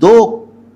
2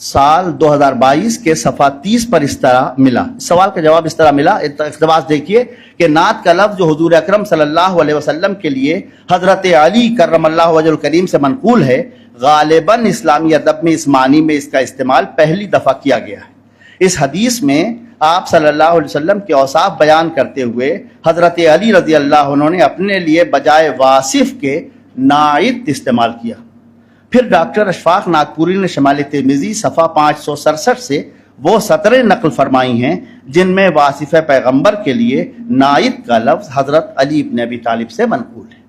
سال 2022 کے صفحہ 30 پر اس طرح ملا. سوال کا جواب اس طرح ملا. اقتباس دیکھیے کہ نعت کا لفظ جو حضور اکرم صلی اللہ علیہ وسلم کے لیے حضرت علی کرم اللہ وجہ الکریم سے منقول ہے، غالباً اسلامی ادب میں اس معنی میں اس کا استعمال پہلی دفعہ کیا گیا ہے. اس حدیث میں آپ صلی اللہ علیہ وسلم کے اوصاف بیان کرتے ہوئے حضرت علی رضی اللہ عنہ نے اپنے لیے بجائے واصف کے نعت استعمال کیا. پھر ڈاکٹر اشفاق ناگپوری نے شمال ترمذی صفحہ 567 سے وہ سطریں نقل فرمائی ہیں جن میں واصف پیغمبر کے لیے نعت کا لفظ حضرت علی بن ابی طالب سے منقول ہے.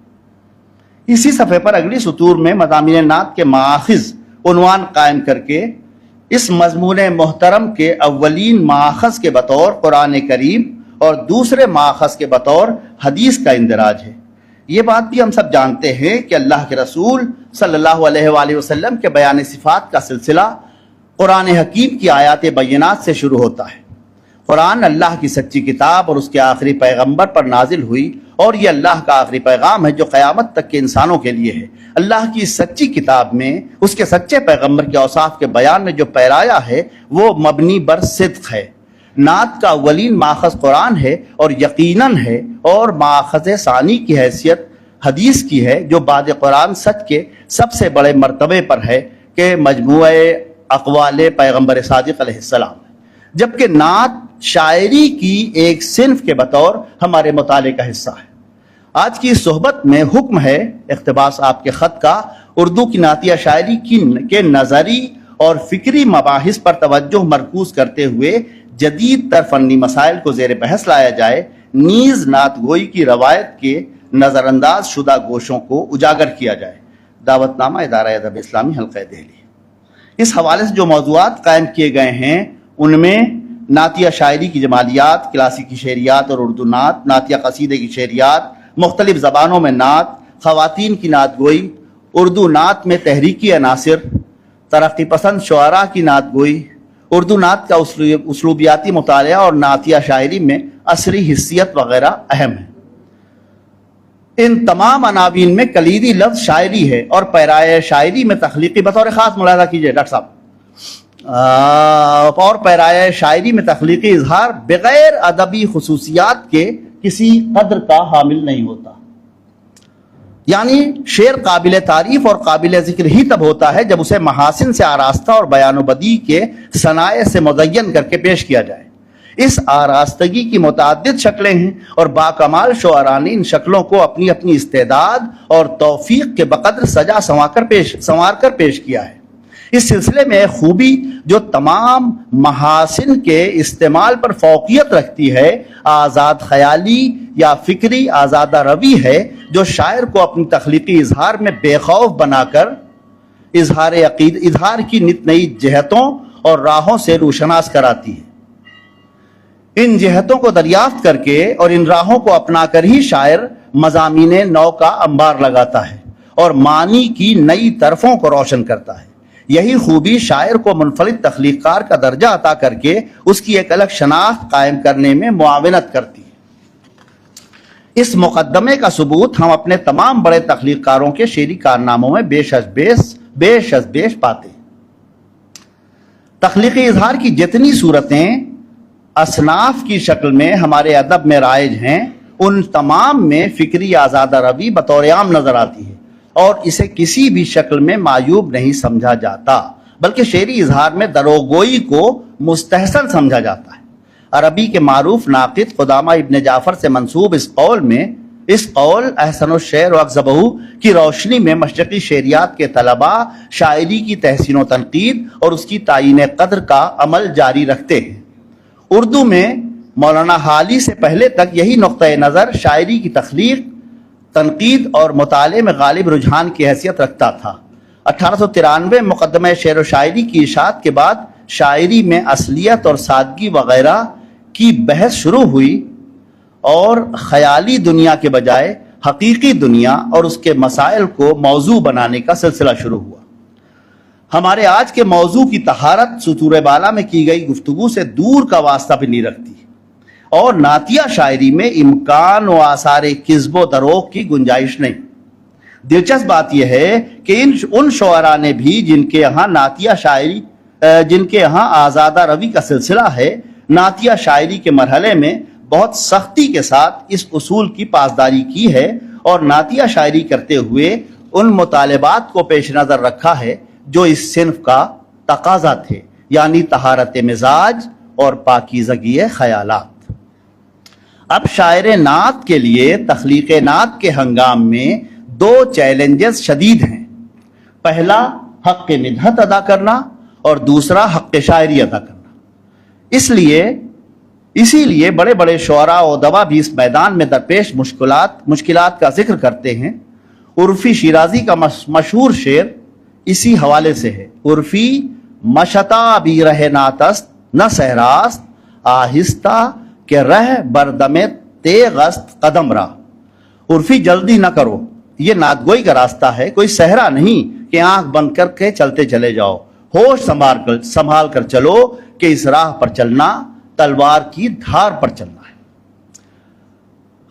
اسی صفحے پر اگلی سطور میں مضامین نعت کے ماخذ عنوان قائم کر کے اس مضمون محترم کے اولین ماخذ کے بطور قرآن کریم اور دوسرے ماخذ کے بطور حدیث کا اندراج ہے. یہ بات بھی ہم سب جانتے ہیں کہ اللہ کے رسول صلی اللہ علیہ وآلہ وسلم کے بیان صفات کا سلسلہ قرآن حکیم کی آیات بینات سے شروع ہوتا ہے. قرآن اللہ کی سچی کتاب اور اس کے آخری پیغمبر پر نازل ہوئی، اور یہ اللہ کا آخری پیغام ہے جو قیامت تک کے انسانوں کے لیے ہے. اللہ کی سچی کتاب میں اس کے سچے پیغمبر کے اوصاف کے بیان میں جو پیرایا ہے وہ مبنی بر صدق ہے. نعت کا اولین ماخذ قرآن ہے اور یقیناً ہے، اور ماخذ ثانی کی حیثیت حدیث کی ہے جو بعد قرآن سچ کے سب سے بڑے مرتبے پر ہے کہ مجموعہ اقوال پیغمبر صادق علیہ السلام، جبکہ نعت شاعری کی ایک صنف کے بطور ہمارے مطالعے کا حصہ ہے. آج کی اس صحبت میں حکم ہے، اقتباس آپ کے خط کا، اردو کی نعتیہ شاعری کے نظری اور فکری مباحث پر توجہ مرکوز کرتے ہوئے جدید تر فنی مسائل کو زیر بحث لایا جائے، نیز نعت گوئی کی روایت کے نظر انداز شدہ گوشوں کو اجاگر کیا جائے. دعوت نامہ ادارہ ادب اسلامی حلقہ دہلی. اس حوالے سے جو موضوعات قائم کیے گئے ہیں ان میں نعتیہ شاعری کی جمالیات، کلاسیکی شعریات اور اردو نعت، نعتیہ قصیدے کی شعریات، مختلف زبانوں میں نعت، خواتین کی نعت گوئی، اردو نعت میں تحریکی عناصر، ترقی پسند شعراء کی نعت گوئی، اردو نعت کا اسلوبیاتی مطالعہ اور نعتیہ شاعری میں عصری حسیت وغیرہ اہم ہیں. ان تمام عناوین میں کلیدی لفظ شاعری ہے، اور پیرائے شاعری میں تخلیقی، بطور خاص ملاحظہ کیجئے ڈاکٹر صاحب، اور پیرائے شاعری میں تخلیقی اظہار بغیر ادبی خصوصیات کے کسی قدر کا حامل نہیں ہوتا. یعنی شعر قابل تعریف اور قابل ذکر ہی تب ہوتا ہے جب اسے محاسن سے آراستہ اور بیان و بدیع کے صنائع سے مزین کر کے پیش کیا جائے. اس آراستگی کی متعدد شکلیں ہیں، اور باکمال شعراء نے ان شکلوں کو اپنی اپنی استعداد اور توفیق کے بقدر سجا سنوار کر پیش کیا ہے. اس سلسلے میں خوبی جو تمام محاسن کے استعمال پر فوقیت رکھتی ہے، آزاد خیالی یا فکری آزادہ روی ہے جو شاعر کو اپنی تخلیقی اظہار میں بے خوف بنا کر اظہار کی نت نئی جہتوں اور راہوں سے روشناس کراتی ہے. ان جہتوں کو دریافت کر کے اور ان راہوں کو اپنا کر ہی شاعر مضامین نو کا انبار لگاتا ہے اور معنی کی نئی طرفوں کو روشن کرتا ہے. یہی خوبی شاعر کو منفرد تخلیق کار کا درجہ عطا کر کے اس کی ایک الگ شناخت قائم کرنے میں معاونت کرتی ہے. اس مقدمے کا ثبوت ہم اپنے تمام بڑے تخلیق کاروں کے شعری کارناموں میں بیش از بیش پاتے ہیں. تخلیقی اظہار کی جتنی صورتیں اصناف کی شکل میں ہمارے ادب میں رائج ہیں، ان تمام میں فکری آزادہ روی بطور عام نظر آتی ہے، اور اسے کسی بھی شکل میں معیوب نہیں سمجھا جاتا، بلکہ شعری اظہار میں دروگوئی کو مستحسن سمجھا جاتا ہے. عربی کے معروف ناقد قدامہ ابن جعفر سے منسوب اس قول احسن الشعر و اکذبہ کی روشنی میں مشرقی شعریات کے طلباء شاعری کی تحسین و تنقید اور اس کی تعیین قدر کا عمل جاری رکھتے ہیں. اردو میں مولانا حالی سے پہلے تک یہی نقطۂ نظر شاعری کی تخلیق، تنقید اور مطالعے میں غالب رجحان کی حیثیت رکھتا تھا. 1893 مقدمہ شعر و شاعری کی اشاعت کے بعد شاعری میں اصلیت اور سادگی وغیرہ کی بحث شروع ہوئی، اور خیالی دنیا کے بجائے حقیقی دنیا اور اس کے مسائل کو موضوع بنانے کا سلسلہ شروع ہوا. ہمارے آج کے موضوع کی طہارت سطور بالا میں کی گئی گفتگو سے دور کا واسطہ بھی نہیں رکھتی، اور نعتیہ شاعری میں امکان و آثار کذب و دروغ کی گنجائش نہیں. دلچسپ بات یہ ہے کہ ان شعراء نے بھی جن کے یہاں نعتیہ جن کے یہاں آزادہ روی کا سلسلہ ہے، نعتیہ شاعری کے مرحلے میں بہت سختی کے ساتھ اس اصول کی پاسداری کی ہے اور نعتیہ شاعری کرتے ہوئے ان مطالبات کو پیش نظر رکھا ہے جو اس صنف کا تقاضا تھے، یعنی طہارت مزاج اور پاکیزگی خیالات۔ اب شاعر نعت کے لیے تخلیق نعت کے ہنگام میں دو چیلنجز شدید ہیں، پہلا حق مدحت ادا کرنا اور دوسرا حق شاعری ادا کرنا۔ اسی لیے بڑے بڑے شعراء و ادبا بھی اس میدان میں درپیش مشکلات کا ذکر کرتے ہیں۔ عرفی شیرازی کا مشہور شعر اسی حوالے سے ہے، عرفی مشتا بھی رہ ناتست نہ صحراست، آہستہ کہ رہ بردم تیغست قدم را۔ عرفی جلدی نہ کرو، یہ نعت گوئی کا راستہ ہے، کوئی صحرا نہیں کہ آنکھ بند کر کے چلتے چلے جاؤ، ہوش سنبھال کر چلو کہ اس راہ پر چلنا تلوار کی دھار پر چلنا ہے۔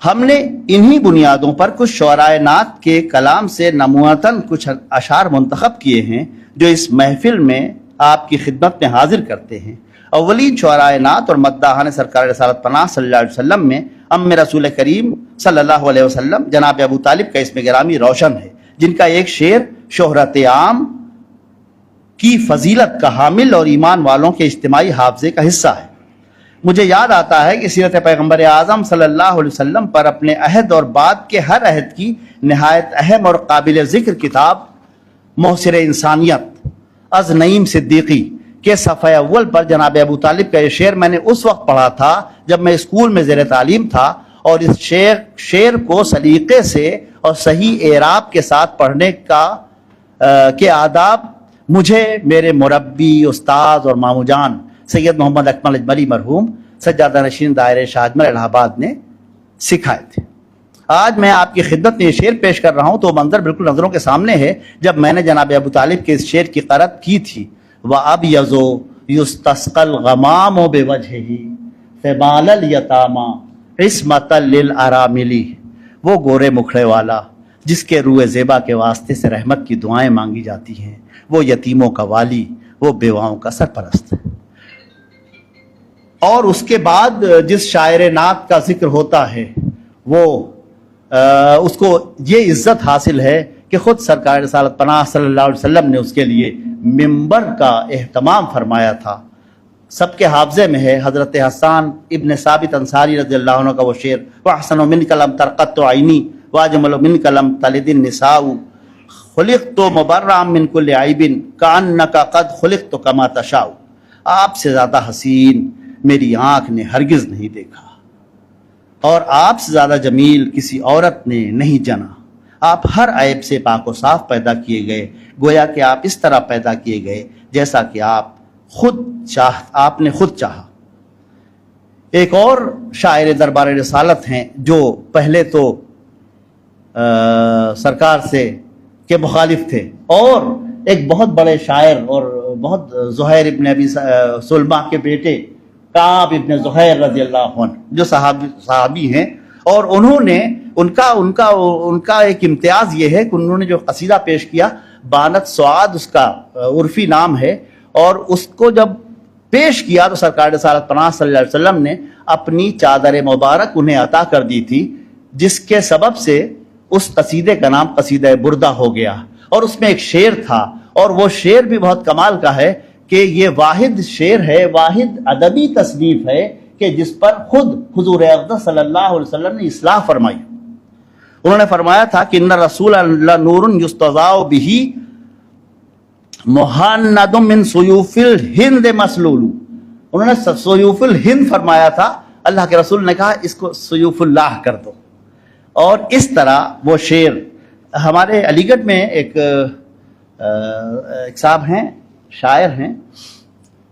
ہم نے انہی بنیادوں پر کچھ شعراء نعت کے کلام سے نمونتاً کچھ اشعار منتخب کیے ہیں جو اس محفل میں آپ کی خدمت میں حاضر کرتے ہیں۔ اولین شعراء نعت اور مداحان سرکار رسالت پناہ صلی اللہ علیہ وسلم میں ام رسول کریم صلی اللہ علیہ وسلم جناب ابو طالب کا اسم گرامی روشن ہے، جن کا ایک شعر شہرت عام کی فضیلت کا حامل اور ایمان والوں کے اجتماعی حافظے کا حصہ ہے۔ مجھے یاد آتا ہے کہ سیرت پیغمبر اعظم صلی اللہ علیہ وسلم پر اپنے عہد اور بعد کے ہر عہد کی نہایت اہم اور قابل ذکر کتاب محصر انسانیت از نعیم صدیقی کے صفحہ اول پر جناب ابو طالب کا یہ شعر میں نے اس وقت پڑھا تھا جب میں اسکول میں زیر تعلیم تھا، اور اس شعر کو سلیقے سے اور صحیح اعراب کے ساتھ پڑھنے کے آداب مجھے میرے مربی، استاذ اور مامو جان سید محمد اکمل اجملی مرحوم سجادہ نشین دائرہ شاہ اجمل الہ آباد نے سکھائے تھے۔ آج میں آپ کی خدمت میں یہ شعر پیش کر رہا ہوں تو وہ منظر بالکل نظروں کے سامنے ہے جب میں نے جناب ابو طالب کے اس شعر کی قرأت کی تھی۔ وَأَبْيَضُ يُسْتَسْقَى الْغَمَامُ بِوَجْهِهِ ثِمَالَ الْيَتَامَى عِصْمَةً لِلْأَرَامِلِ، وہ گورے مکھڑے والا جس کے روئے زیبا کے واسطے سے رحمت کی دعائیں مانگی جاتی ہیں، وہ یتیموں کا والی، وہ بیواؤں کا سرپرست ہے۔ اور اس کے بعد جس شاعر نعت کا ذکر ہوتا ہے وہ اس کو یہ عزت حاصل ہے کہ خود سرکار رسالت پناہ صلی اللہ علیہ وسلم نے اس کے لیے ممبر کا اہتمام فرمایا تھا۔ سب کے حافظے میں ہے حضرت حسان ابن ثابت انصاری رضی اللہ عنہ کا وہ شعر، وَأَحْسَنُ مِنْكَ لَمْ تَرْقَتُ عَيْنِي وَأَجْمَلُ مِنْكَ لَمْ تَلِدِ النِّسَاءُ خُلِقْتُ مُبَرَّأً مِنْ كُلِّ عَيْبٍ كَأَنَّكَ قَدْ خُلِقْتُ كَمَا تَشَاءُ، آپ سے زیادہ حسین میری آنکھ نے ہرگز نہیں دیکھا اور آپ سے زیادہ جمیل کسی عورت نے نہیں جنا، آپ ہر عیب سے پاک و صاف پیدا کیے گئے، گویا کہ آپ اس طرح پیدا کیے گئے جیسا کہ آپ نے خود چاہا۔ ایک اور شاعر دربار رسالت ہیں جو پہلے تو سرکار کے مخالف تھے، اور ایک بہت بڑے شاعر اور بہت زہیر ابن ابی سلمہ کے بیٹے کعب ابن زہیر رضی اللہ عنہ جو صحابی ہیں، اور انہوں نے ان کا ایک امتیاز یہ ہے کہ انہوں نے جو قصیدہ پیش کیا بانت سعاد اس کا عرفی نام ہے، اور اس کو جب پیش کیا تو سرکار رسالت پناہ صلی اللہ علیہ وسلم نے اپنی چادر مبارک انہیں عطا کر دی تھی، جس کے سبب سے اس قصیدے کا نام قصیدہ بردہ ہو گیا۔ اور اس میں ایک شعر تھا، اور وہ شعر بھی بہت کمال کا ہے کہ یہ واحد شعر ہے، واحد ادبی تصنیف ہے کہ جس پر خود حضور اقدس صلی اللہ علیہ وسلم نے اصلاح فرمائی۔ انہوں نے فرمایا تھا کہ ان رسول اللہ نور یستضاء بہ مہند من سیوف الہند مسلول، انہوں نے سیوف الہند فرمایا تھا، اللہ کے رسول نے کہا اس کو سیوف اللہ کر دو۔ اور اس طرح وہ شعر ہمارے علی گڑھ میں ایک صاحب ہیں، شاعر ہیں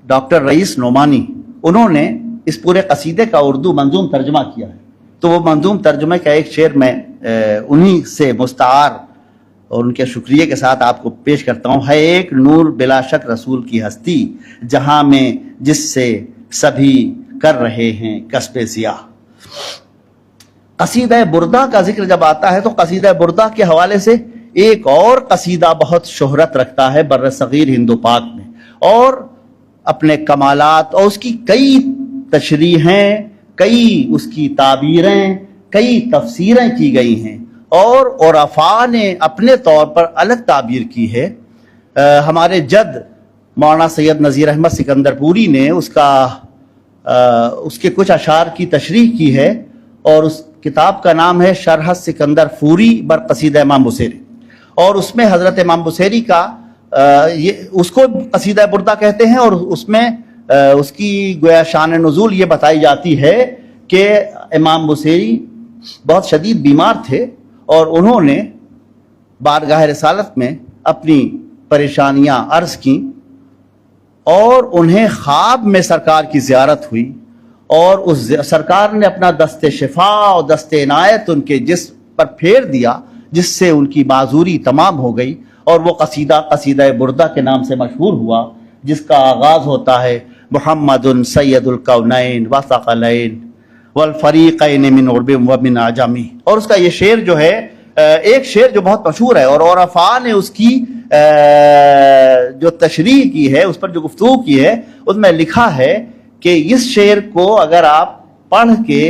ڈاکٹر رئیس نعمانی، انہوں نے اس پورے قصیدے کا اردو منظوم ترجمہ کیا ہے، تو وہ منظوم ترجمے کا ایک شعر میں انہی سے مستعار اور ان کے شکریہ کے ساتھ آپ کو پیش کرتا ہوں۔ ہے ایک نور بلا شک رسول کی ہستی، جہاں میں جس سے سبھی کر رہے ہیں کسب ضیاء۔ قصیدہ بردہ کا ذکر جب آتا ہے تو قصیدہ بردہ کے حوالے سے ایک اور قصیدہ بہت شہرت رکھتا ہے بر صغیر ہند و پاک میں، اور اپنے کمالات اور اس کی کئی تشریحیں، کئی اس کی تعبیریں، کئی تفسیریں کی گئی ہیں، اور عرفاء نے اپنے طور پر الگ تعبیر کی ہے۔ ہمارے جد مولانا سید نذیر احمد سکندر پوری نے اس کے کچھ اشعار کی تشریح کی ہے، اور اس کتاب کا نام ہے شرح سکندر پوری بر قصیدہ امام بصیری، اور اس میں حضرت امام بصیری کا اس کو قصیدہ بردہ کہتے ہیں، اور اس میں اس کی گویا شان نزول یہ بتائی جاتی ہے کہ امام بصیری بہت شدید بیمار تھے، اور انہوں نے بارگاہ رسالت میں اپنی پریشانیاں عرض کیں، اور انہیں خواب میں سرکار کی زیارت ہوئی، اور اس سرکار نے اپنا دست شفا اور دست عنایت ان کے جسم پر پھیر دیا، جس سے ان کی معذوری تمام ہو گئی، اور وہ قصیدہ بردہ کے نام سے مشہور ہوا، جس کا آغاز ہوتا ہے محمد سید الکونین وثقلین والفریقین من عرب ومن عجم، اور اس کا یہ شعر جو ہے ایک شعر جو بہت مشہور ہے، اور عرفاء نے اس کی جو تشریح کی ہے، اس پر جو گفتگو کی ہے، اس میں لکھا ہے کہ اس شعر کو اگر آپ پڑھ کے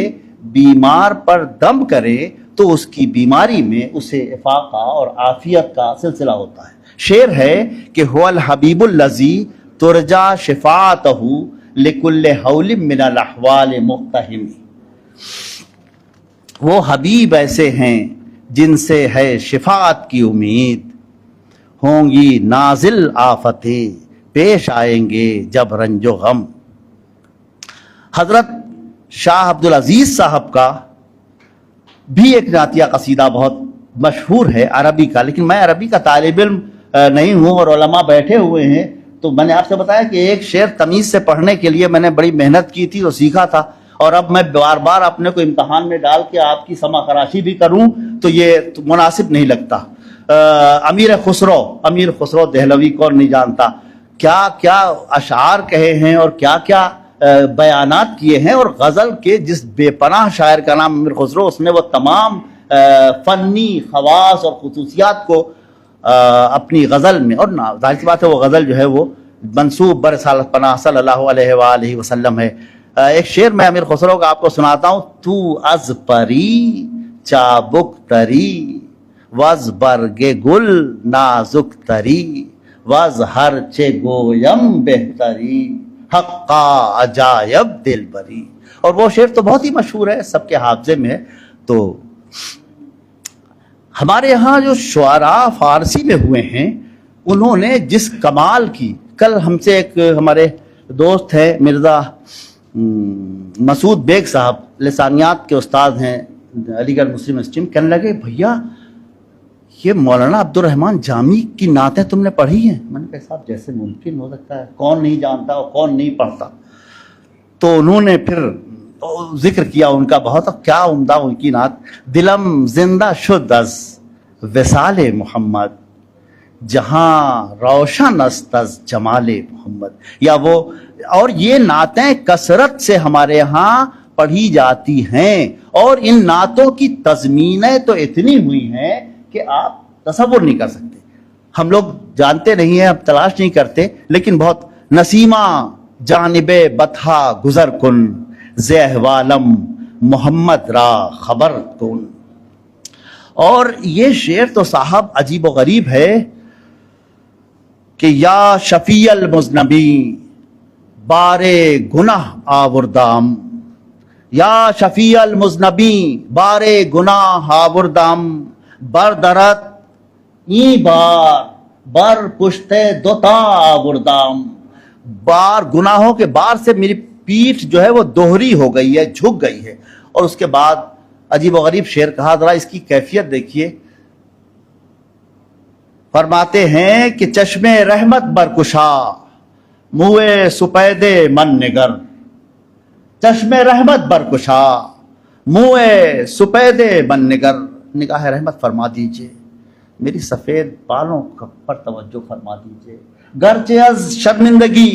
بیمار پر دم کریں تو اس کی بیماری میں اسے افاقہ اور عافیت کا سلسلہ ہوتا ہے۔ شعر ہے کہ هو الحبیب الذی ترجا شفاعتہ لکل حول من الاحوال مقتحم، وہ حبیب ایسے ہیں جن سے ہے شفاعت کی امید، ہوں گی نازل آفتیں پیش آئیں گے جب رنج و غم۔ حضرت شاہ عبدالعزیز صاحب کا بھی ایک نعتیہ قصیدہ بہت مشہور ہے عربی کا، لیکن میں عربی کا طالب علم نہیں ہوں، اور علماء بیٹھے ہوئے ہیں، تو میں نے آپ سے بتایا کہ ایک شعر تمیز سے پڑھنے کے لیے میں نے بڑی محنت کی تھی اور سیکھا تھا، اور اب میں بار بار اپنے کو امتحان میں ڈال کے آپ کی سماع خراشی بھی کروں تو یہ مناسب نہیں لگتا۔ امیر خسرو دہلوی کون نہیں جانتا، کیا کیا اشعار کہے ہیں اور کیا کیا بیانات کیے ہیں، اور غزل کے جس بے پناہ شاعر کا نام امیر خسرو، اس نے وہ تمام فنی خواص اور خصوصیات کو اپنی غزل میں، اور ظاہر سی بات ہے وہ غزل جو ہے وہ منسوب برسالت پناہ صلی اللہ علیہ وآلہ وسلم ہے۔ ایک شعر میں امیر خسرو کا آپ کو سناتا ہوں۔ تو از پری چابک تری وز برگ گل نازک تری وز ہر چے گویم بہتری حقا عجائب دل بری، اور وہ شعر تو بہت ہی مشہور ہے، سب کے حافظے میں ہے۔ تو ہمارے ہاں جو شعراء فارسی میں ہوئے ہیں، انہوں نے جس کمال کی، کل ہم سے ایک ہمارے دوست ہیں مرزا مسعود بیگ صاحب، لسانیات کے استاد ہیں علی گڑھ مسلم یونیورسٹی میں، کہنے لگے بھیا یہ مولانا عبد الرحمن جامی کی نعتیں تم نے پڑھی ہیں؟ میں نے کہا صاحب جیسے ممکن ہو سکتا ہے، کون نہیں جانتا اور کون نہیں پڑھتا۔ تو انہوں نے پھر ذکر کیا ان کا بہت، کیا عمدہ ان کی نعت، دلم زندہ شد از وصال محمد جہاں روشن است از جمال محمد، یا وہ، اور یہ نعتیں کثرت سے ہمارے ہاں پڑھی جاتی ہیں، اور ان نعتوں کی تضمینیں تو اتنی ہوئی ہیں کہ آپ تصور نہیں کر سکتے۔ ہم لوگ جانتے نہیں ہیں، اب تلاش نہیں کرتے، لیکن بہت نسیمہ جانب بطحا گزر کن ز احوالم محمد را خبر کن، اور یہ شعر تو صاحب عجیب و غریب ہے کہ یا شفیع المذنبی بارے گناہ آوردام، یا شفیع المذنبی بارے گناہ آوردام، بردرت این بار بر پشت دوتا آوردام، بار گناہوں کے بار سے میری پیٹھ جو ہے وہ دوہری ہو گئی ہے، جھک گئی ہے۔ اور اس کے بعد عجیب و غریب شعر کہا، ذرا اس کی کیفیت دیکھیے۔ فرماتے ہیں کہ چشم رحمت برکشا منہ سپید من نگر، چشم رحمت برکشا منہ سپید من نگر، نگاہ رحمت فرما دیجئے، میری سفید بالوں پر توجہ فرما دیجئے، گرچہ از شرمندگی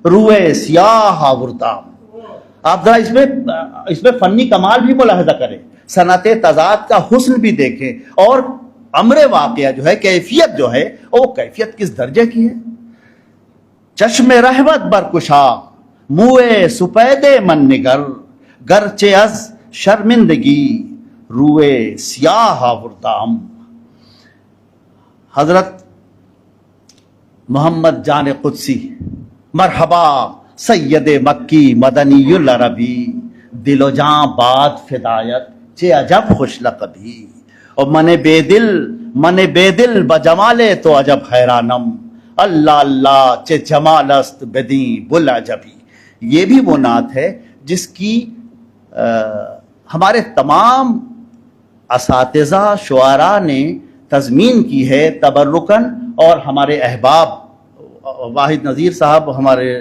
روئے سیاہ آوردام۔ آپ ذرا اس میں فنی کمال بھی ملاحظہ کریں، صنعت تضاد کا حسن بھی دیکھیں، اور امر واقعہ جو ہے، کیفیت جو ہے، وہ کیفیت کس درجے کی ہے۔ چشم رحمت برکشا موئے سپید من نگر گرچہ از شرمندگی روئے سیاہ آوردام. حضرت محمد جان قدسی مرحبا سید مکی مدنی العربی دل و جاں باد فدایت چے عجب خوش لقبی. اور من بے دل بجمال تو عجب حیرانم اللہ اللہ چے جمال است بدیں بلعجبی. یہ بھی وہ نعت ہے جس کی ہمارے تمام اساتذہ شعراء نے تضمین کی ہے تبرکن. اور ہمارے احباب واحد نذیر صاحب ہمارے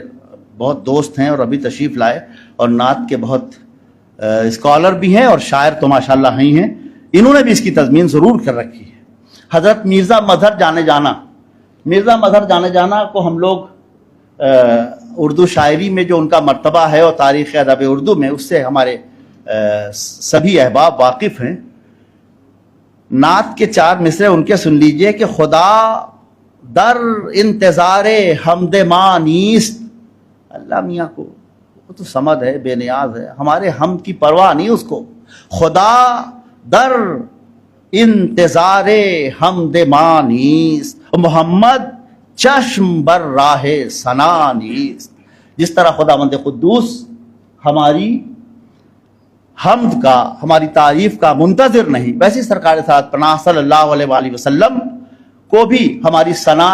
بہت دوست ہیں اور ابھی تشریف لائے اور نعت کے بہت اسکالر بھی ہیں اور شاعر تو ماشاءاللہ ہی ہیں. انہوں نے بھی اس کی تضمین ضرور کر رکھی ہے. حضرت مرزا مظہر جانے جانا کو ہم لوگ اردو شاعری میں جو ان کا مرتبہ ہے اور تاریخ ادب اردو میں اس سے ہمارے سبھی احباب واقف ہیں. نعت کے 4 مصرے ان کے سن لیجئے کہ خدا در انتظار حمد ما نیست. اللہ میاں کو وہ تو صمد ہے بے نیاز ہے, ہمارے حمد کی پرواہ نہیں اس کو. خدا در انتظار حمد ما نیست محمد چشم بر راہ ثنا نیست. جس طرح خدا مند قدوس ہماری حمد کا ہماری تعریف کا منتظر نہیں, ویسی سرکار سعادت پناہ صلی اللہ علیہ وآلہ وسلم کو بھی ہماری ثنا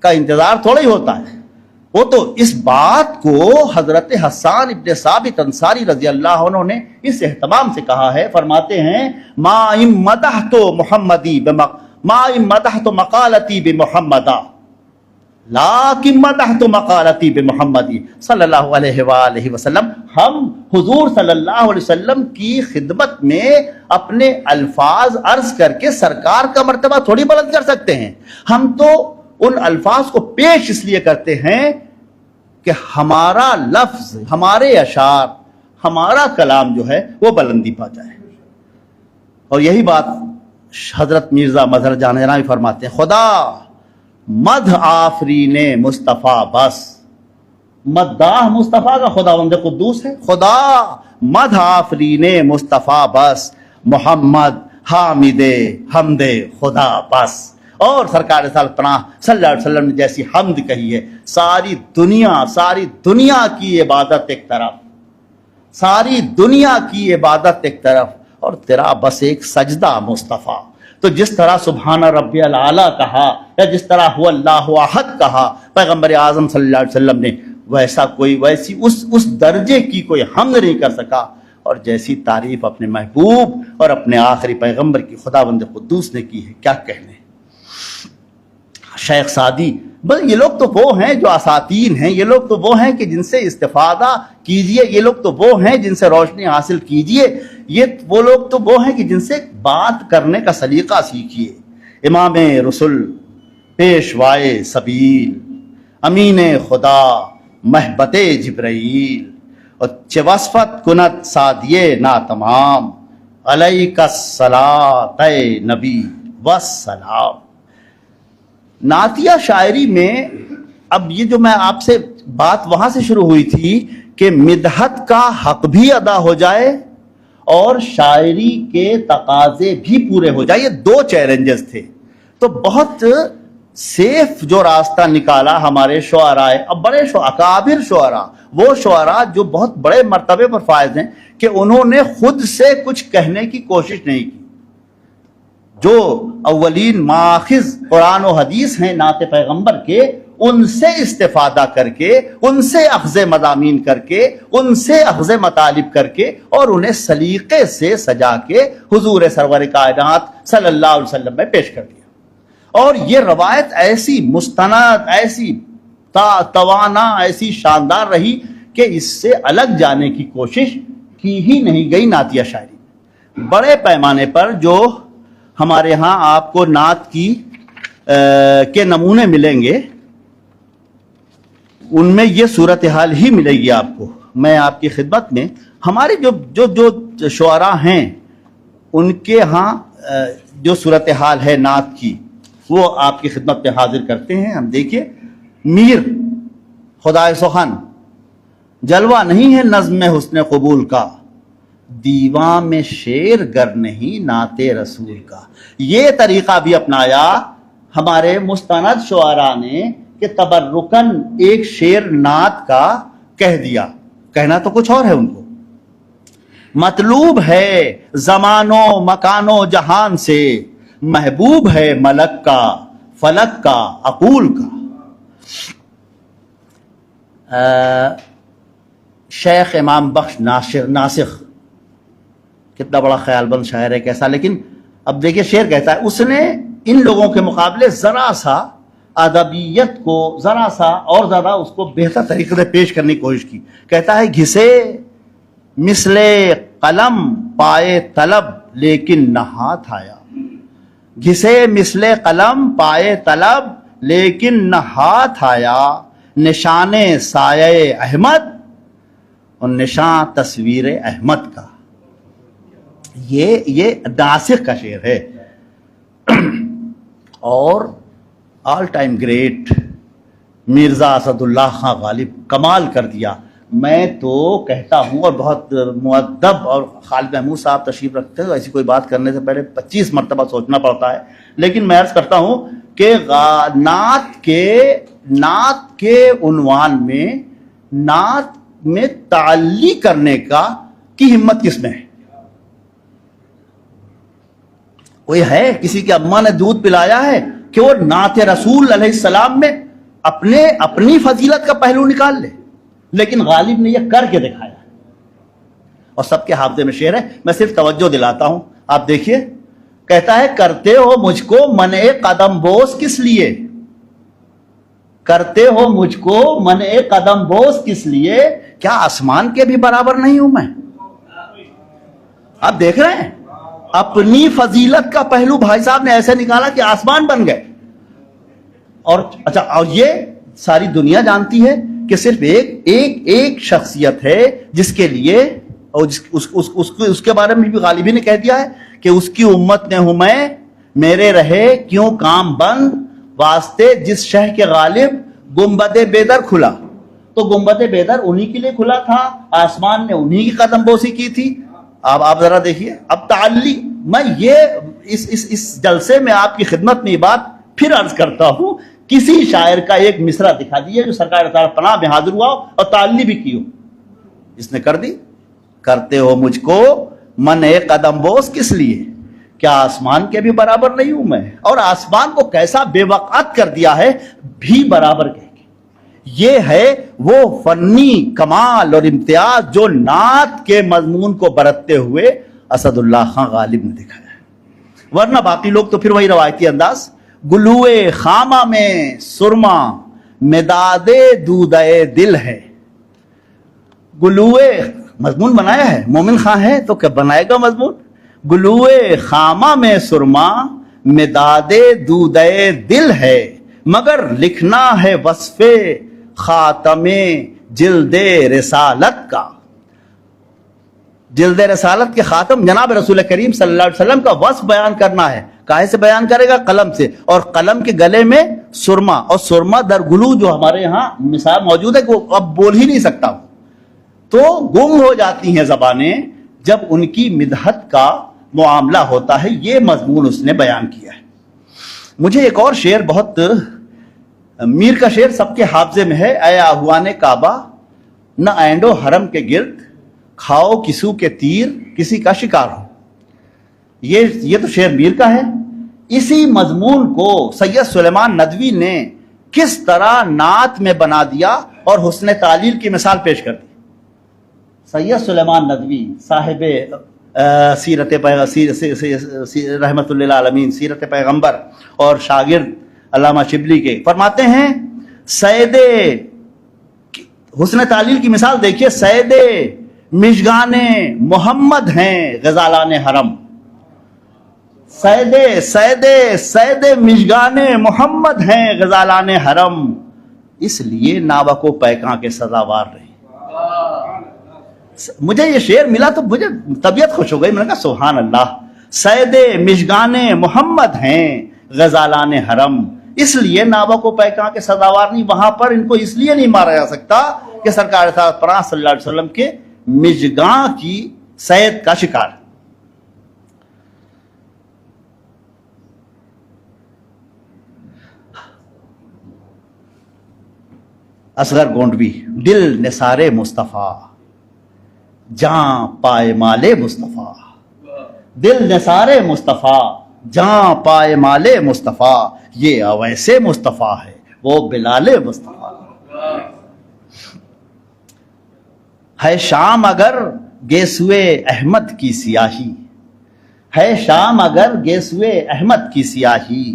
کا انتظار تھوڑا ہی ہوتا ہے. وہ تو اس بات کو حضرت حسان ابن ثابت انصاری رضی اللہ عنہ نے اس اہتمام سے کہا ہے. فرماتے ہیں ما ان مدحت مقالتی بمحمدا لیکن مدحت مقالتی بمحمدی صلی اللہ علیہ وآلہ وسلم. ہم حضور صلی اللہ علیہ وسلم کی خدمت میں اپنے الفاظ عرض کر کے سرکار کا مرتبہ تھوڑی بلند کر سکتے ہیں. ہم تو ان الفاظ کو پیش اس لیے کرتے ہیں کہ ہمارا لفظ, ہمارے اشعار, ہمارا کلام جو ہے وہ بلندی پا جائے. اور یہی بات حضرت مرزا مظہر جان جناوی فرماتے ہیں. خدا مدح آفرین مصطفیٰ بس, مداح مصطفیٰ کا خداوند قدوس ہے. خدا مدح آفرین مصطفیٰ بس محمد حامد حمد خدا بس. اور سرکار رسالت پناہ صلی اللہ علیہ وسلم نے جیسی حمد کہی ہے, ساری دنیا کی عبادت ایک طرف, ساری دنیا کی عبادت ایک طرف, اور تیرا بس ایک سجدہ مصطفیٰ. تو جس طرح سبحان ربی العلیٰ کہا یا جس طرح هو اللہ احد کہا پیغمبر اعظم صلی اللہ علیہ وسلم نے, ویسی اس درجے کی کوئی حمد نہیں کر سکا. اور جیسی تعریف اپنے محبوب اور اپنے آخری پیغمبر کی خداوند قدوس نے کی ہے, کیا کہنے. شیخ سعدی, بس یہ لوگ تو وہ ہیں جو اساتین ہیں, یہ لوگ تو وہ ہیں کہ جن سے استفادہ کیجئے, یہ لوگ تو وہ ہیں جن سے روشنی حاصل کیجئے, یہ وہ لوگ تو وہ ہیں کہ جن سے بات کرنے کا سلیقہ سیکھیے. امام رسول, پیشوائے سبیل, امین خدا, محبت جبرائیل, اور چه وصفت کند سادیے ناتمام, علیک الصلاۃ اے نبی والسلام. نعتیہ شاعری میں اب یہ جو میں آپ سے بات وہاں سے شروع ہوئی تھی کہ مدحت کا حق بھی ادا ہو جائے اور شاعری کے تقاضے بھی پورے ہو جائے, یہ 2 چیلنجز تھے. تو بہت سیف جو راستہ نکالا ہمارے شعراء, اب بڑے اکابر شعراء, وہ شعراء جو بہت بڑے مرتبے پر فائز ہیں, کہ انہوں نے خود سے کچھ کہنے کی کوشش نہیں کی. جو اولین ماخذ قرآن و حدیث ہیں نعت پیغمبر کے, ان سے استفادہ کر کے, ان سے اخذ مضامین کر کے, ان سے اخذ مطالب کر کے, اور انہیں سلیقے سے سجا کے حضور سرور کائنات صلی اللہ علیہ وسلم میں پیش کر دیا. اور یہ روایت ایسی مستند, ایسی توانا, ایسی شاندار رہی کہ اس سے الگ جانے کی کوشش کی ہی نہیں گئی نعتیہ شاعری. بڑے پیمانے پر جو ہمارے ہاں آپ کو نعت کے نمونے ملیں گے, ان میں یہ صورتحال ہی ملے گی آپ کو. میں آپ کی خدمت میں ہمارے جو شعراء ہیں ان کے ہاں جو صورتحال ہے نعت کی, وہ آپ کی خدمت میں حاضر کرتے ہیں. ہم دیکھیے, میر خدائے سخن جلوہ نہیں ہے نظم حسن قبول کا، دیواں میں شعر گر نہیں نعت رسول کا۔ یہ طریقہ بھی اپنایا ہمارے مستند شعراء نے کہ تبرکن ایک شعر نعت کا کہہ دیا، کہنا تو کچھ اور ہے ان کو۔ مطلوب ہے زمان و مکان و جہان سے، محبوب ہے ملک کا فلک کا عقول کا۔ شیخ امام بخش ناسخ کتنا بڑا خیال بند شاعر ہے کیسا، لیکن اب دیکھیے شعر کہتا ہے اس نے ان لوگوں کے مقابلے ذرا سا ادبیت کو ذرا سا اور زیادہ اس کو بہتر طریقے سے پیش کرنے کی کوشش کی۔ کہتا ہے گھسے مثل قلم پائے طلب لیکن نہ ہاتھ آیا، گھسے مثل قلم پائے طلب لیکن نہ ہاتھ آیا، نشان سایہ احمد اور نشان تصویر احمد کا۔ یہ ناسخ کا شعر ہے۔ اور all time great Mirza Asadullah Khan Ghalib کمال کر دیا۔ میں تو کہتا ہوں، اور بہت مؤدب اور خالد محمود صاحب تشریف رکھتے ہیں، ایسی کوئی بات کرنے سے پہلے 25 مرتبہ سوچنا پڑتا ہے، لیکن میں عرض کرتا ہوں کہ نعت کے عنوان میں نعت میں تعلی کرنے کی ہمت کس میں ہے؟ کوئی ہے کسی کی اماں نے دودھ پلایا ہے کہ وہ نعت رسول علیہ السلام میں اپنی فضیلت کا پہلو نکال لے؟ لیکن غالب نے یہ کر کے دکھایا، اور سب کے حافظے میں شعر ہے۔ میں صرف توجہ دلاتا ہوں، آپ دیکھیے، کہتا ہے کرتے ہو مجھ کو منع قدم بوس کس لیے، کرتے ہو مجھ کو منع قدم بوس کس لیے، کیا آسمان کے بھی برابر نہیں ہوں میں؟ آپ دیکھ رہے ہیں اپنی فضیلت کا پہلو بھائی صاحب نے ایسے نکالا کہ آسمان بن گئے۔ اور اچھا، اور یہ ساری دنیا جانتی ہے کہ صرف ایک شخصیت ہے جس کے لیے، اور اس کے بارے میں بھی غالبی نے کہہ دیا ہے کہ اس کی امت نے ہوں میں، میرے رہے کیوں کام بند، واسطے جس شہ کے غالب گنبد بیدر کھلا۔ تو گنبد بیدر انہی کے لیے کھلا تھا، آسمان نے انہی کی قدم بوسی کی تھی۔ آپ ذرا دیکھیے اب تعلی، میں یہ اس جلسے میں آپ کی خدمت میں یہ بات پھر عرض کرتا ہوں، کسی شاعر کا ایک مصرع دکھا دیجیے جو سرکار تعالی پناہ میں حاضر ہوا ہو اور تعلی بھی کی ہو۔ اس نے کر دی، کرتے ہو مجھ کو منع قدم بوس کس لیے، کیا آسمان کے بھی برابر نہیں ہوں میں؟ اور آسمان کو کیسا بے وقعت کر دیا ہے، بھی برابر کہہ کے۔ یہ ہے وہ فنی کمال اور امتیاز جو نعت کے مضمون کو برتتے ہوئے اسد اللہ خان غالب نے دکھایا ہے۔ ورنہ باقی لوگ تو پھر وہی روایتی انداز، گلوئے خامہ میں سرما مداد دودے دل ہے۔ گلوئے مضمون بنایا ہے، مومن خان ہے تو کیا بنائے گا مضمون؟ گلوئے خامہ میں سرما مداد دودے دل ہے، مگر لکھنا ہے وصف خاتم جلد رسالت کا۔ جلد رسالت کے خاتم جناب رسول کریم صلی اللہ علیہ وسلم کا وصف بیان کرنا ہے۔ کاہے سے بیان کرے گا؟ قلم سے، اور قلم کے گلے میں سرما، اور سرما در گلو جو ہمارے ہاں مثال موجود ہے کہ وہ اب بول ہی نہیں سکتا، تو گم ہو جاتی ہیں زبانیں جب ان کی مدحت کا معاملہ ہوتا ہے۔ یہ مضمون اس نے بیان کیا ہے۔ مجھے ایک اور شعر، بہت میر کا شعر سب کے حافظے میں ہے، اے آہوان کعبہ نہ اینڈو حرم کے گرد، کھاؤ کسو کے تیر کسی کا شکار ہو۔ یہ تو شعر میر کا ہے۔ اسی مضمون کو سید سلیمان ندوی نے کس طرح نعت میں بنا دیا اور حسن تعلیل کی مثال پیش کر دی۔ سید سلیمان ندوی صاحب سیرت رحمت اللہ عالمین، سیرت پیغمبر اور شاگرد علامہ شبلی کے، فرماتے ہیں سید حسن تعلیل کی مثال دیکھیے، سید مشگان محمد ہیں غزالان حرم۔ سید مشگان محمد ہیں غزالان حرم، اس لیے ناوک و پیکاں کے سزاوار رہے۔ مجھے یہ شعر ملا تو مجھے طبیعت خوش ہو گئی، میں نے کہا سبحان اللہ، سید مشگان محمد ہیں غزالان حرم، اس لیے نابا کو پیکاں کے سزاوار نہیں، وہاں پر ان کو اس لیے نہیں مارا جا سکتا کہ سرکار پناہ صلی اللہ علیہ وسلم کے مژگاں کی صید کا شکار۔ اصغر گونڈوی، دل نثار مصطفیٰ جاں پائے مال مصطفیٰ، دل نثار مصطفیٰ جاں پائے مال مصطفیٰ، یہ اویس مصطفیٰ ہے وہ بلال مصطفیٰ۔ ہے شام اگر گیسوئے احمد کی سیاہی، ہے شام اگر گیسوئے احمد کی سیاہی،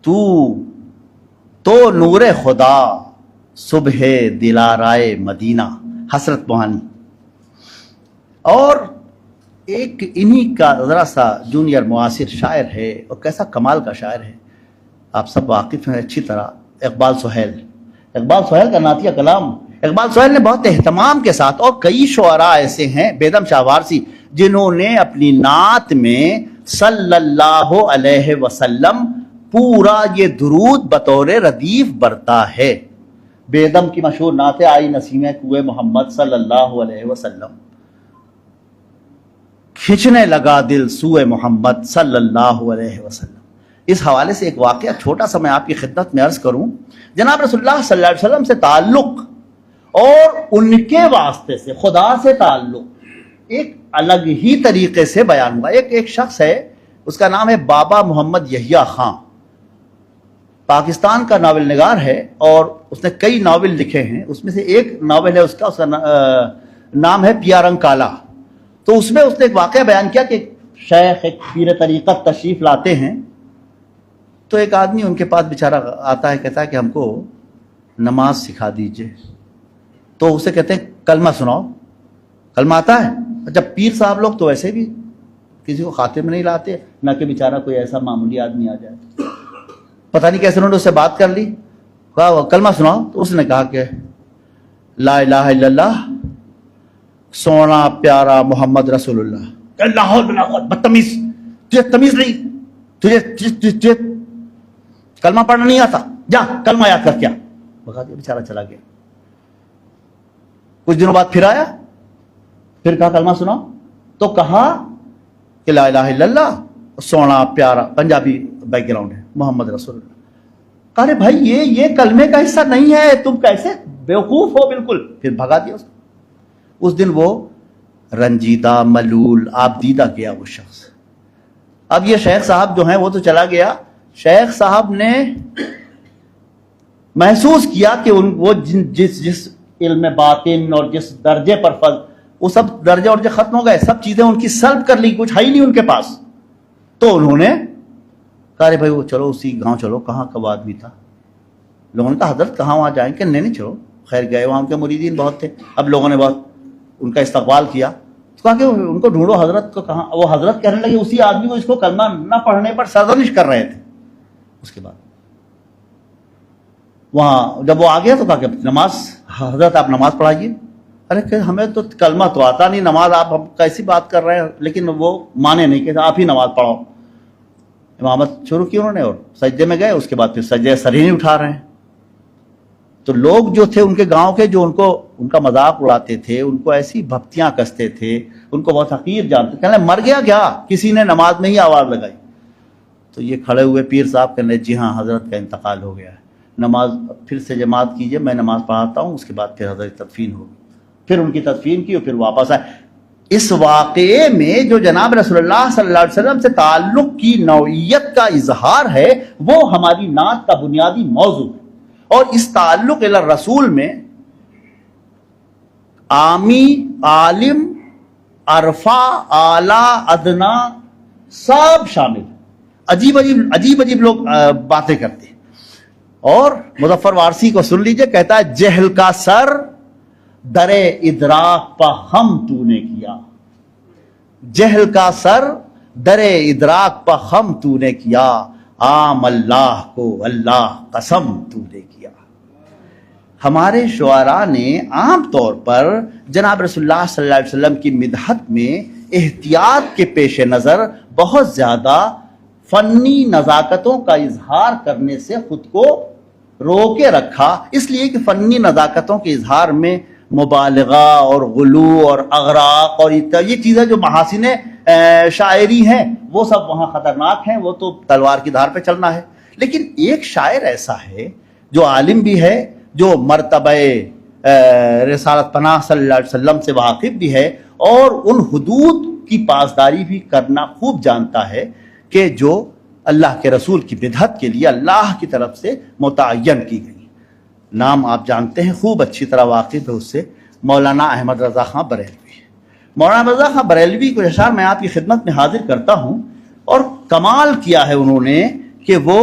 تو نور خدا صبح دلارائے مدینہ، حسرت موہانی۔ اور ایک انہی کا ذرا سا جونیئر معاصر شاعر ہے، اور کیسا کمال کا شاعر ہے، آپ سب واقف ہیں اچھی طرح، اقبال سہیل۔ اقبال سہیل کا نعتیہ کلام، اقبال سہیل نے بہت اہتمام کے ساتھ، اور کئی شعراء ایسے ہیں، بیدم شاہ وارسی، جنہوں نے اپنی نعت میں صلی اللہ علیہ وسلم پورا یہ درود بطور ردیف برتا ہے۔ بیدم کی مشہور نعت آئی نسیم کوئے محمد صلی اللہ علیہ وسلم، کھنچنے لگا دل سوئے محمد صلی اللہ علیہ وسلم۔ اس حوالے سے ایک واقعہ چھوٹا سا میں آپ کی خدمت میں عرض کروں۔ جناب رسول اللہ صلی اللہ علیہ وسلم سے تعلق اور ان کے واسطے سے خدا سے تعلق ایک الگ ہی طریقے سے بیان ہوا۔ ایک شخص ہے، اس کا نام ہے بابا محمد یحییٰ خان، پاکستان کا ناول نگار ہے، اور اس نے کئی ناول لکھے ہیں۔ اس میں سے ایک ناول ہے اس کا نام ہے پیا رنگ کالا۔ تو اس میں اس نے ایک واقعہ بیان کیا کہ شیخ ایک پیر طریقت تشریف لاتے ہیں، تو ایک آدمی ان کے پاس بیچارہ آتا ہے، کہتا ہے کہ ہم کو نماز سکھا دیجئے۔ تو اسے کہتے ہیں کلمہ سناؤ، کلمہ آتا ہے؟ جب پیر صاحب لوگ تو ویسے بھی کسی کو خاطر میں نہیں لاتے، نہ کہ بیچارہ کوئی ایسا معمولی آدمی آ جائے۔ پتہ نہیں کیسے انہوں نے اس سے بات کر لی، کہا کلمہ سناؤ، تو اس نے کہا کہ لا الہ الا اللہ سونا پیارا محمد رسول اللہ۔ اللہ بدتمیز، تجھے تمیز نہیں، تجھے کلمہ پڑھنا نہیں آتا، جا کلمہ یاد کر کیا۔ بتا دیا، بیچارہ چلا گیا۔ کچھ دنوں بعد پھر آیا، پھر کہا کلمہ سناؤ، تو کہا کہ لا الہ الا اللہ سونا پیارا، پنجابی بیک گراؤنڈ ہے، محمد رسول اللہ۔ کہا بھائی یہ کلمے کا حصہ نہیں ہے، تم کیسے بیوقوف ہو بالکل۔ پھر بھگا دیا اس کو۔ اس دن وہ رنجیدہ، ملول، آبدیدہ گیا وہ شخص۔ اب یہ شیخ صاحب جو ہیں وہ تو چلا گیا، شیخ صاحب نے محسوس کیا کہ وہ جس علم باطن اور جس درجے پر وہ سب درجے اور ختم ہو گئے، سب چیزیں ان کی سلب کر لی، کچھ ہے ہی نہیں ان کے پاس۔ تو انہوں نے کہا رے بھائی وہ چلو اسی گاؤں چلو، کہاں کب آدمی تھا۔ لوگوں نے کہا حضرت کہاں وہاں جائیں کہ نہیں چلو۔ خیر گئے، وہاں کے مریدین بہت تھے، اب لوگوں نے بہت ان کا استقبال کیا، تو کہا کہ ان کو ڈھونڈو حضرت کو کہاں۔ وہ حضرت کہنے لگے اسی آدمی کو، اس کو کلمہ نہ پڑھنے پر سرزنش کر رہے تھے۔ اس کے بعد وہاں جب وہ آ گیا تو کہا کہ نماز، حضرت آپ نماز پڑھائیے۔ ارے کہ ہمیں تو کلمہ تو آتا نہیں، نماز آپ کیسی بات کر رہے ہیں۔ لیکن وہ مانے نہیں کہ آپ ہی نماز پڑھاؤ۔ امامت شروع کی انہوں نے، اور سجدے میں گئے، اس کے بعد پھر سجدے سر ہی نہیں اٹھا رہے ہیں۔ تو لوگ جو تھے ان کے گاؤں کے، جو ان کا مذاق اڑاتے تھے، ان کو ایسی بھپتیاں کستے تھے، ان کو بہت حقیر جانتے، کہنے مر گیا کیا، کسی نے نماز میں ہی آواز لگائی۔ تو یہ کھڑے ہوئے پیر صاحب کہنے جی ہاں حضرت کا انتقال ہو گیا ہے، نماز پھر سے جماعت کیجئے، میں نماز پڑھاتا ہوں، اس کے بعد پھر حضرت تدفین ہوگی۔ پھر ان کی تدفین کی اور پھر واپس آئے۔ اس واقعے میں جو جناب رسول اللہ صلی اللہ علیہ وسلم سے تعلق کی نوعیت کا اظہار ہے، وہ ہماری نعت کا بنیادی موضوع ہے۔ اور اس تعلق الی الرسول میں عامی، عالم، عرفہ، اعلیٰ، ادنا سب شامل ہیں۔ عجیب عجیب لوگ باتیں کرتے ہیں۔ اور مظفر وارسی کو سن لیجئے، کہتا ہے جہل کا سر در ادراک پہ ہم تو نے کیا، جہل کا سر در ادراک پہ ہم تو نے کیا، عام اللہ کو اللہ قسم تو نے کیا۔ ہمارے شعراء نے عام طور پر جناب رسول اللہ صلی اللہ علیہ وسلم کی مدحت میں احتیاط کے پیش نظر بہت زیادہ فنی نزاکتوں کا اظہار کرنے سے خود کو روکے رکھا، اس لیے کہ فنی نزاکتوں کے اظہار میں مبالغہ اور غلو اور اغراق اور یہ چیزیں جو محاسن شاعری ہیں وہ سب وہاں خطرناک ہیں، وہ تو تلوار کی دھار پہ چلنا ہے۔ لیکن ایک شاعر ایسا ہے جو عالم بھی ہے، جو مرتبہ رسالت پناہ صلی اللہ علیہ وسلم سے واقف بھی ہے، اور ان حدود کی پاسداری بھی کرنا خوب جانتا ہے کہ جو اللہ کے رسول کی بدعت کے لیے اللہ کی طرف سے متعین کی گئی۔ نام آپ جانتے ہیں، خوب اچھی طرح واقف ہے اس سے، مولانا احمد رضا خاں بریلوی۔ مولانا رضا خاں بریلوی کو اشعار میں آپ کی خدمت میں حاضر کرتا ہوں، اور کمال کیا ہے انہوں نے کہ وہ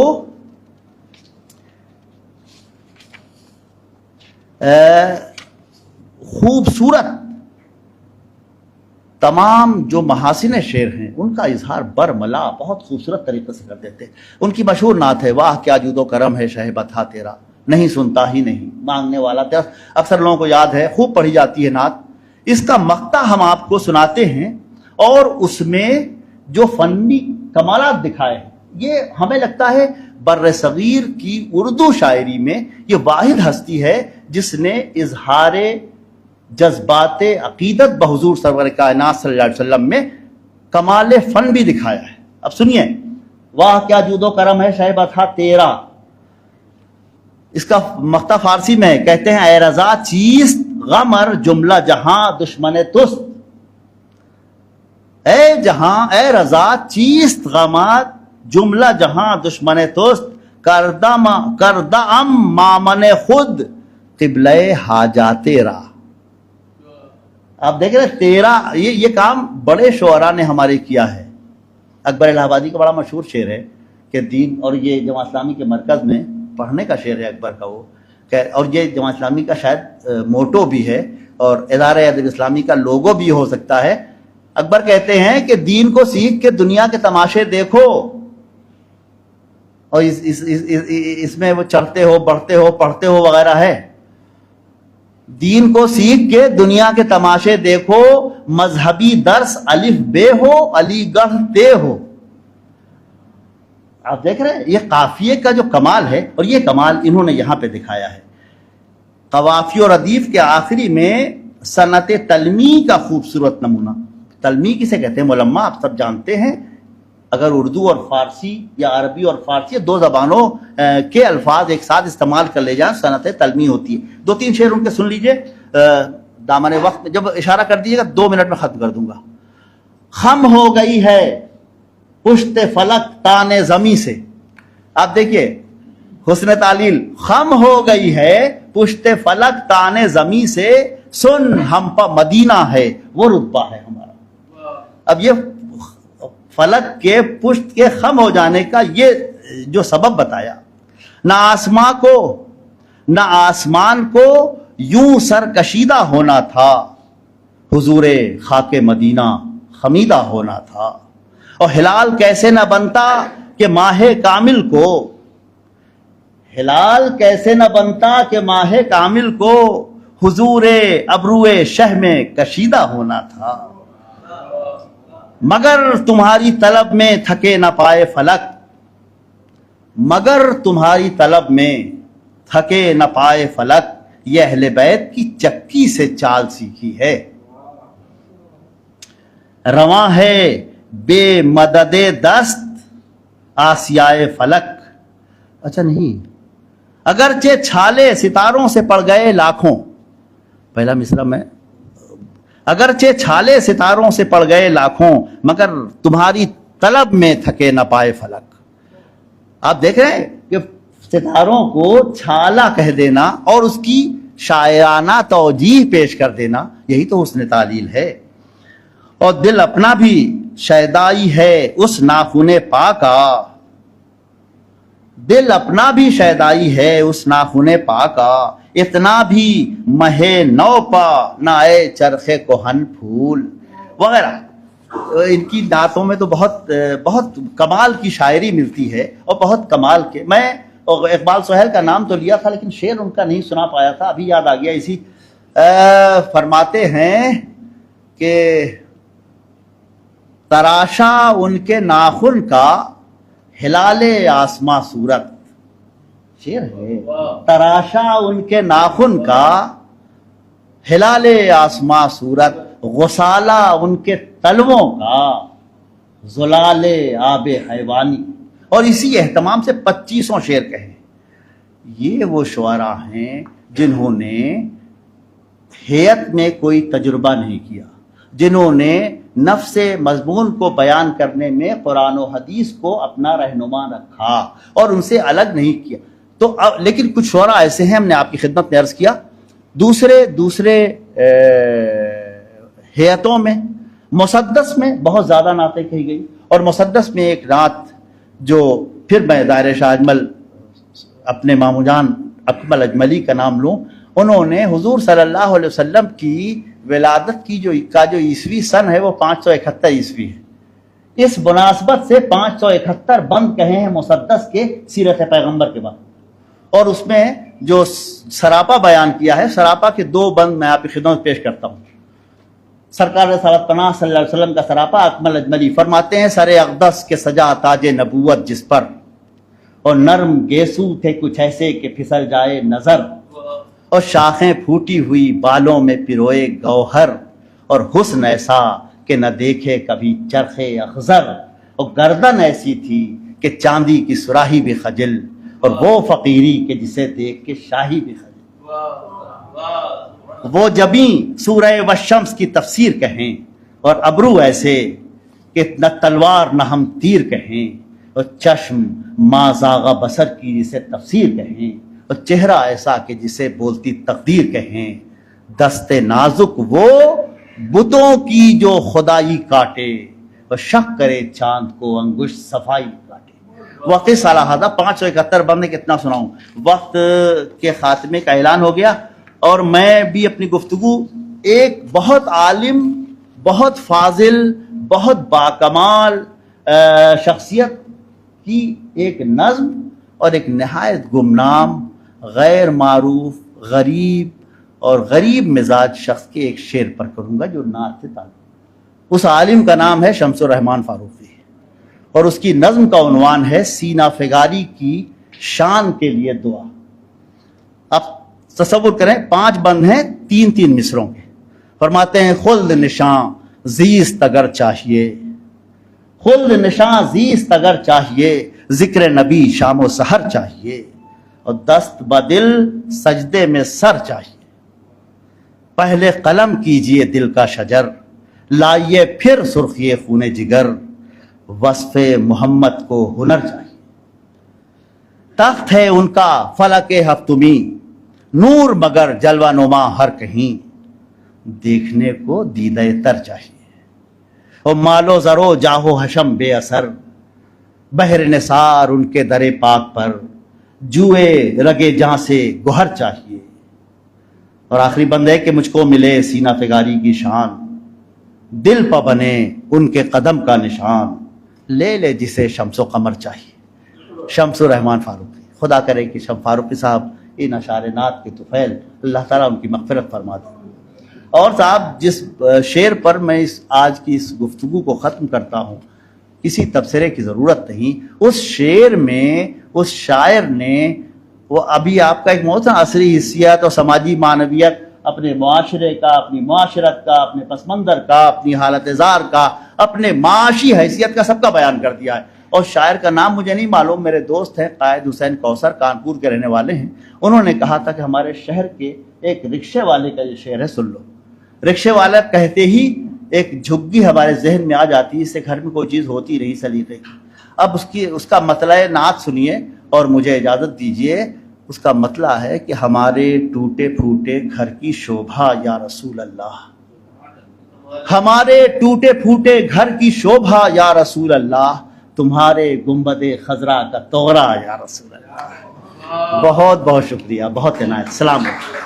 خوبصورت تمام جو محاسن شعر ہیں ان کا اظہار برملا بہت خوبصورت طریقے سے کر دیتے۔ ان کی مشہور نعت ہے، واہ کیا جود و کرم ہے شہ بتا تیرا، نہیں سنتا ہی نہیں مانگنے والا تیرا۔ اکثر لوگوں کو یاد ہے، خوب پڑھی جاتی ہے نعت۔ اس کا مقطع ہم آپ کو سناتے ہیں، اور اس میں جو فنی کمالات دکھائے ہیں، یہ ہمیں لگتا ہے بر صغیر کی اردو شاعری میں یہ واحد ہستی ہے جس نے اظہار جذبات عقیدت بحضور سرور کائنات صلی اللہ علیہ وسلم میں کمال فن بھی دکھایا ہے۔ اب سنیے، واہ کیا جود و کرم ہے شہ بتا تیرا۔ اس کا مقطع فارسی میں کہتے ہیں، اے رضا چیست غمر جملہ جہاں دشمن تست، اے رضا چیست غمر جملہ جہاں دشمن توست، کردہ ام مامن خود قبلہ حاجات تیرا۔ آپ دیکھ رہے تیرا، یہ کام بڑے شعراء نے ہمارے کیا ہے۔ اکبر الہ آبادی کا بڑا مشہور شعر ہے کہ دین، اور یہ جماعت اسلامی کے مرکز میں پڑھنے کا شعر ہے اکبر کا وہ، اور یہ جماعت اسلامی کا شاید موٹو بھی ہے اور ادارہ ادب اسلامی کا لوگو بھی ہو سکتا ہے۔ اکبر کہتے ہیں کہ دین کو سیکھ کے دنیا کے تماشے دیکھو، اور اس میں وہ چڑھتے ہو، بڑھتے ہو، پڑھتے ہو وغیرہ ہے۔ دین کو سیکھ کے دنیا کے تماشے دیکھو، مذہبی درس الف بے ہو، علی گڑھ تے ہو۔ آپ دیکھ رہے ہیں یہ قافیے کا جو کمال ہے، اور یہ کمال انہوں نے یہاں پہ دکھایا ہے۔ قوافی اور ردیف کے آخری میں صنعت تلمیع کا خوبصورت نمونہ۔ تلمیع کسے کہتے ہیں؟ ملمہ آپ سب جانتے ہیں۔ اگر اردو اور فارسی یا عربی اور فارسی دو زبانوں کے الفاظ ایک ساتھ استعمال کر لے جائیں، صنعت تلمیع ہوتی ہے۔ دو تین شعر ان کے سن لیجئے، دامن وقت میں جب اشارہ کر دیجیے گا 2 منٹ میں ختم کر دوں گا۔ خم ہو گئی ہے پشت فلک تان زمیں سے۔ آپ دیکھیے حسن تعلیل، خم ہو گئی ہے پشت فلک تان زمیں سے، سن ہم پا مدینہ ہے وہ رتبہ ہے ہمارا۔ اب یہ فلک کے پشت کے خم ہو جانے کا یہ جو سبب بتایا، نہ آسمان کو یوں سر کشیدہ ہونا تھا، حضور خاک مدینہ خمیدہ ہونا تھا۔ اور ہلال کیسے نہ بنتا کہ ماہ کامل کو، ہلال کیسے نہ بنتا کہ ماہ کامل کو، حضور ابروئے شہ میں کشیدہ ہونا تھا۔ مگر تمہاری طلب میں تھکے نہ پائے فلک، مگر تمہاری طلب میں تھکے نہ پائے فلک، یہ اہل بیت کی چکی سے چال سیکھی ہے۔ رواں ہے بے مدد دست آسیائے فلک۔ اچھا نہیں، اگرچہ چھالے ستاروں سے پڑ گئے لاکھوں، پہلا مصرع میں، اگرچہ چھالے ستاروں سے پڑ گئے لاکھوں، مگر تمہاری طلب میں تھکے نہ پائے فلک۔ آپ دیکھ رہے ہیں کہ ستاروں کو چھالا کہہ دینا اور اس کی شاعرانہ توجیہ پیش کر دینا، یہی تو حسن تعلیل ہے۔ اور دل اپنا بھی شیدائی ہے اس ناخن پا کا، دل اپنا بھی شیدائی ہے اس ناخن پا کا، اتنا بھی مہ نو پا نہ اے چرخ کہن پھول وغیرہ۔ ان کی نعتوں میں تو بہت کمال کی شاعری ملتی ہے، اور بہت کمال کے، میں اقبال سہیل کا نام تو لیا تھا لیکن شعر ان کا نہیں سنا پایا تھا، ابھی یاد آ گیا۔ اسی فرماتے ہیں کہ تراشا ان کے ناخن کا ہلال آسماں صورت، شعر ہے، تراشا ان کے ناخن کا، ہلال آسماں صورت، غسالہ ان کے تلووں کا، زلال آب حیوانی، اور اسی اہتمام سے 2500 شعر کہے۔ یہ وہ شعراء ہیں جنہوں نے ہیئت میں کوئی تجربہ نہیں کیا، جنہوں نے نفس مضمون کو بیان کرنے میں قرآن و حدیث کو اپنا رہنما رکھا اور ان سے الگ نہیں کیا۔ تو لیکن کچھ شعراء ایسے ہیں، ہم نے آپ کی خدمت میں عرض کیا، دوسرے ہیئتوں میں، مسدس میں بہت زیادہ نعتیں کہی گئی، اور مسدس میں ایک نعت جو پھر میں دائرہ شاہ اجمل اپنے مامو جان اکمل اجملی کا نام لوں، انہوں نے حضور صلی اللہ علیہ وسلم کی ولادت کی جو عیسوی سن ہے وہ 571 عیسوی ہے، اس مناسبت سے 571 بند کہے ہیں مسدس کے سیرت پیغمبر کے بعد، اور اس میں جو سراپا بیان کیا ہے، سراپا کے 2 بند میں آپ کی خدمت پیش کرتا ہوں۔ سرکار رسالت پناہ صلی اللہ علیہ وسلم کا سراپا اکمل اجملی فرماتے ہیں، سر اقدس کے سجا تاج نبوت جس پر، اور نرم گیسو تھے کچھ ایسے کہ پھسل جائے نظر، اور شاخیں پھوٹی ہوئی بالوں میں پروئے گوہر، اور حسن ایسا کہ نہ دیکھے کبھی چرخ اخضر، اور گردن ایسی تھی کہ چاندی کی سراہی بھی خجل، اور وہ فقیری کہ جسے دیکھ کے شاہی بھی خجل۔ وہ جبیں سورہ والشمس کی تفسیر کہیں، اور ابرو ایسے کہ نہ تلوار نہ ہم تیر کہیں، اور چشم ما زاغ بصر کی جسے تفسیر کہیں، اور چہرہ ایسا کہ جسے بولتی تقدیر کہیں، دست نازک وہ بتوں کی جو خدائی کاٹے، اور شک کرے چاند کو انگشت صفائی کاٹے۔ وقت صلاح حضا 571 بند کتنا سناؤں، وقت کے خاتمے کا اعلان ہو گیا، اور میں بھی اپنی گفتگو ایک بہت عالم، بہت فاضل، بہت باکمال شخصیت کی ایک نظم اور ایک نہایت گمنام، غیر معروف، غریب اور غریب مزاج شخص کے ایک شعر پر کروں گا جو نعت سے تعلق۔ اس عالم کا نام ہے شمس الرحمن فاروقی، اور اس کی نظم کا عنوان ہے سینہ فگاری کی شان کے لیے دعا۔ اب تصور کریں، 5 بند ہیں 3 مصروں کے، فرماتے ہیں خلد نشاں زیست اگر چاہیے، خلد نشاں زیست اگر چاہیے، ذکر نبی شام و سحر چاہیے، اور دست بدل سجدے میں سر چاہیے، پہلے قلم کیجئے دل کا شجر، لائیے پھر سرخی خون جگر، وصف محمد کو ہنر چاہیے، تخت ہے ان کا فلک ہفتمی، نور مگر جلوہ نما ہر کہیں، دیکھنے کو دیدہ تر چاہیے، اور مال و زر و جاہ و حشم بے اثر، بحر نثار ان کے در پاک پر، جوئے رگے جہاں سے گوہر چاہیے، اور آخری بند ہے کہ مجھ کو ملے سینہ فگاری کی شان، دل پہ بنے ان کے قدم کا نشان، لے لے جسے شمس و قمر چاہیے۔ شمس الرحمن فاروقی، خدا کرے کہ شمس فاروقی صاحب ان اشعار نعت کے طفیل اللہ تعالیٰ ان کی مغفرت فرما دے۔ اور صاحب جس شعر پر میں آج کی اس گفتگو کو ختم کرتا ہوں، کسی تبصرے کی ضرورت نہیں، اس شعر میں اس شاعر نے وہ ابھی آپ کا ایک موت عصری حیثیت اور سماجی معنویت، اپنے معاشرے کا، اپنی معاشرت کا، اپنے پس منظر کا، اپنی حالت زار کا، اپنے معاشی حیثیت کا، سب کا بیان کر دیا ہے۔ اور شاعر کا نام مجھے نہیں معلوم، میرے دوست ہیں قائد حسین کوثر، کانپور کے رہنے والے ہیں، انہوں نے کہا تھا کہ ہمارے شہر کے ایک رکشے والے کا یہ شعر ہے، سن لو۔ رکشے والا کہتے ہی ایک جھگی ہمارے ذہن میں آ جاتی ہے، اس سے گھر میں کوئی چیز ہوتی رہی سلیقے کی۔ اب اس کا مطلع نعت سنیے اور مجھے اجازت دیجیے۔ اس کا مطلع ہے کہ ہمارے ٹوٹے پھوٹے گھر کی شوبھا یا رسول اللہ، ہمارے ٹوٹے پھوٹے گھر کی شوبھا یا رسول اللہ، تمہارے گنبد خضرا کا توغرا یا رسول اللہ۔ بہت بہت شکریہ، بہت عنایت، السلام علیکم۔